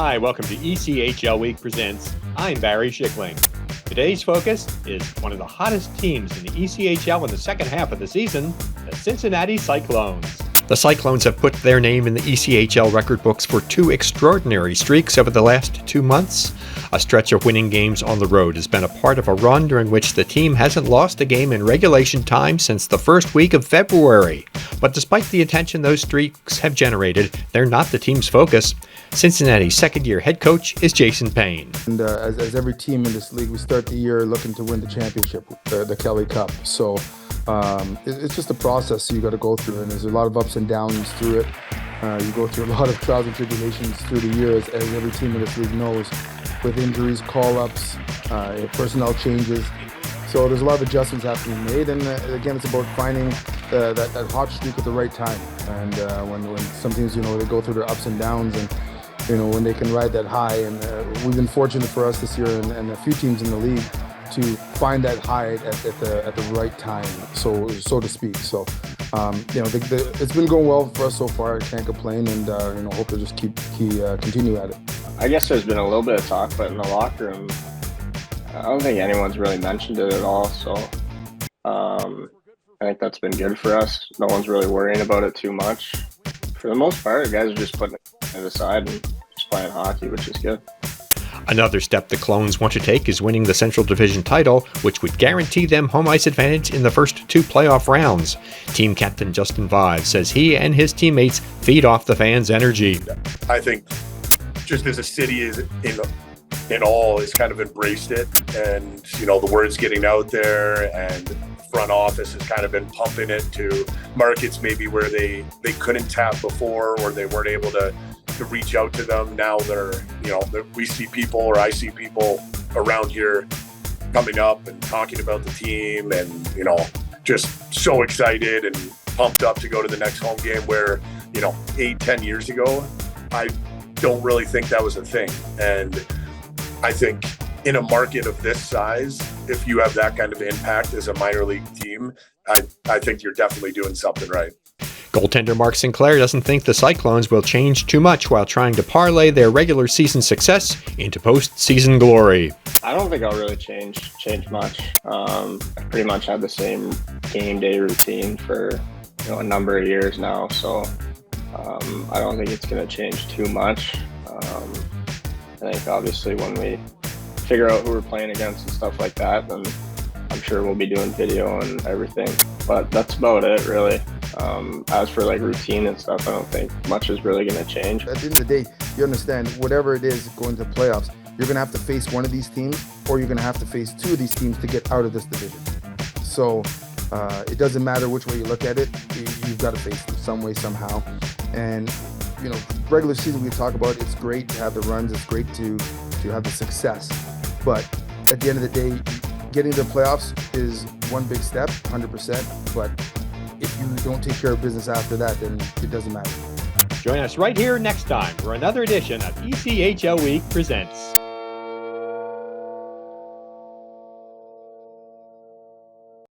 Hi, welcome to ECHL Week Presents. I'm Barry Schickling. Today's focus is one of the hottest teams in the ECHL in the second half of the season, the Cincinnati Cyclones. The Cyclones have put their name in the ECHL record books for two extraordinary streaks over the last 2 months. A stretch of winning games on the road has been a part of a run during which the team hasn't lost a game in regulation time since the first week of February. But despite the attention those streaks have generated, they're not the team's focus. Cincinnati's second-year head coach is Jason Payne. And as every team in this league, we start the year looking to win the championship, the Kelly Cup. So it's just a process you got to go through, and there's a lot of ups and downs through it. You go through a lot of trials and tribulations through the year, as every team in this league knows, with injuries, call-ups, personnel changes. So there's a lot of adjustments have to be made, and again, it's about finding that hot streak at the right time. And when some teams, they go through their ups and downs, and when they can ride that high. And we've been fortunate for us this year, and a few teams in the league, to find that high at the right time, so to speak. So it's been going well for us so far. I can't complain, and hope to just continue at it. I guess there's been a little bit of talk, but in the locker room, I don't think anyone's really mentioned it at all. So I think that's been good for us. No one's really worrying about it too much. For the most part, the guys are just putting it aside and just playing hockey, which is good. Another step the Clones want to take is winning the Central Division title, which would guarantee them home ice advantage in the first two playoff rounds. Team captain Justin Vive says he and his teammates feed off the fans' energy. I think just as a city is in all has kind of embraced it, and the word's getting out there, and front office has kind of been pumping it to markets maybe where they couldn't tap before, or they weren't able to reach out to them. Now we see people, or I see people around here coming up and talking about the team, and just so excited and pumped up to go to the next home game, where 8-10 years ago I don't really think that was a thing. And I think in a market of this size, if you have that kind of impact as a minor league team, I think you're definitely doing something right. Goaltender Mark Sinclair doesn't think the Cyclones will change too much while trying to parlay their regular season success into postseason glory. I don't think I'll really change much. I pretty much had the same game day routine for a number of years now, so I don't think it's going to change too much. I think obviously when we figure out who we're playing against and stuff like that, then I'm sure we'll be doing video and everything. But that's about it, really. As for routine and stuff, I don't think much is really going to change. At the end of the day, you understand, whatever it is going to playoffs, you're going to have to face one of these teams, or you're going to have to face two of these teams to get out of this division. So it doesn't matter which way you look at it, you've got to face them some way, somehow. And regular season we talk about, it's great to have the runs, it's great to have the success, but at the end of the day, getting to the playoffs is one big step, 100%, but if you don't take care of business after that, then it doesn't matter. Join us right here next time for another edition of ECHL Week Presents.